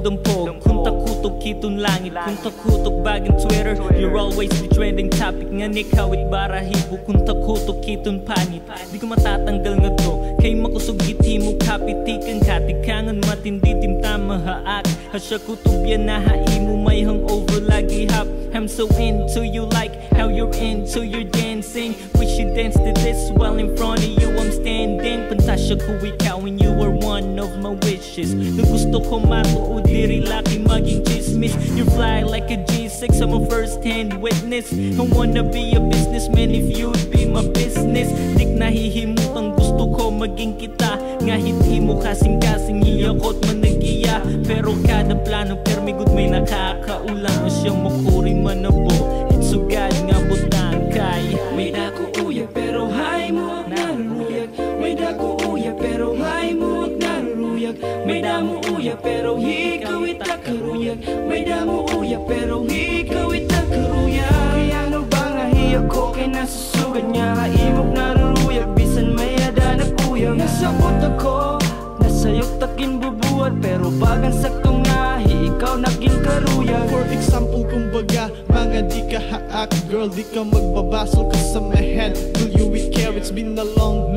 dampog Kung takutok kitong langit Kung takutok bagang Twitter You're always the trending topic Nga nikawit barahibo Kung takutok kitong panit Di ko matatanggal nga to Kay makusog giti mo kapitikan Katikangan matindi timtama haak Hasya kutubyan na haimo may hangover lagi hap I'm so into you like how you're into your dancing We should dance to this while in front of you I'm standing Pantasya ko ikaw and you are one of my wishes Nung gusto ko matuod diri laki maging chismis You fly like a G6 I'm a first hand witness I wanna be a businessman if you'd be my business Dik nahihimutang gusto ko maging kita Nga hindi mo kasing-kasing hiyakot managiya Pero kada plano permigod may nakakaulang O siyang makuri manabo It's so God nga butang kay May dako uya pero hay mo naruruyag May dako uya pero hay mo naruruyag May damo uya pero ikaw itakaruyag May damo uya pero ikaw itakaruyag Kaya ano ba nga hiyak ko kay nasusugan niya Kaimok naruruyag bisan may adanap uyag Nasa utak ko nasayok takin bubuhat Pero bagan saktong nahi ikaw naging karuyag For example kumbaga mga di ka haak Girl di ka magbabasol ka sa my hand Will you care? It's been a long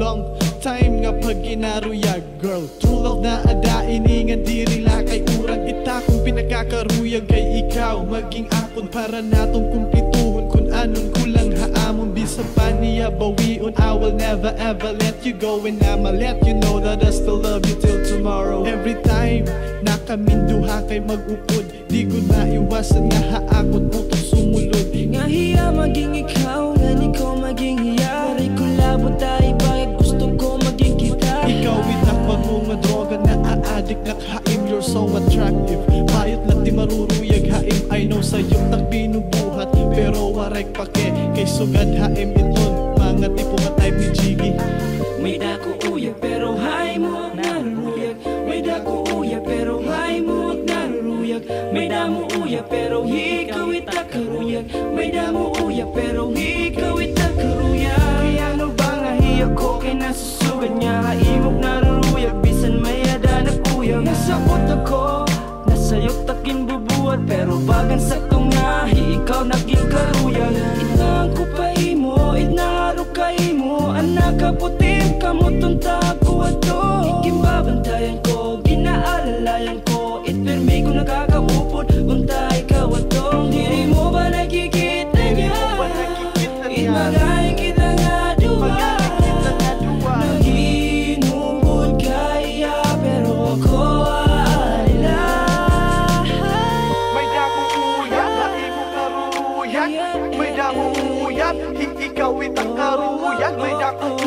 time nga pag inaruyag Girl, true love na adain Ingan di rila kay urang kita Kung pinakakaruyag kay ikaw Maging akon para natong kumplituhon Kung anong kulang haamon Bisa pa niya bawion I will never ever let you go And I'ma let you know that I still love you till tomorrow Every time na kaming duha kay mag-upod Di ko na iwasan nga haakot putong sumulod Nga hiya maging ikaw Nga ikaw maging hiya Waray ko labot ay bakit gusto ko maging kita Ikaw itak mga droga na aadik na haim You're so attractive Bayot lang di maruruyag haim I know sa'yo tak binubuhat Pero warek pake Kay sugad haim iton Mga tipo nga type ni Jiggy May dako uya pero hay mo naruruyag May dako uya pero hay mo naruruyag May damo uya pero ikaw itakaruyag May damo uya pero ikaw itakaruyag Kaya ano ba nga hiyak ko kay nasusugan niya Kaimok naruruyag bisan may adanap uyag Nasa utak ko nasayok takin bubuhat Pero bagan saktong nahi ikaw naging karuyag Itang ko pa imo, itnaro ka imo Anak ka putim, kamutong tako ato Ikimbabantayan ko, ginaalalayan ko Itpermi ko nakakaupod, untay ka wato Diri mo ba nakikita niya? Itmagayin kita nga duwa Naghinubod kaya pero ako aalala May dakong uyab, lahi mo karuyag May dakong uyab, ikaw itak karuyag May dakong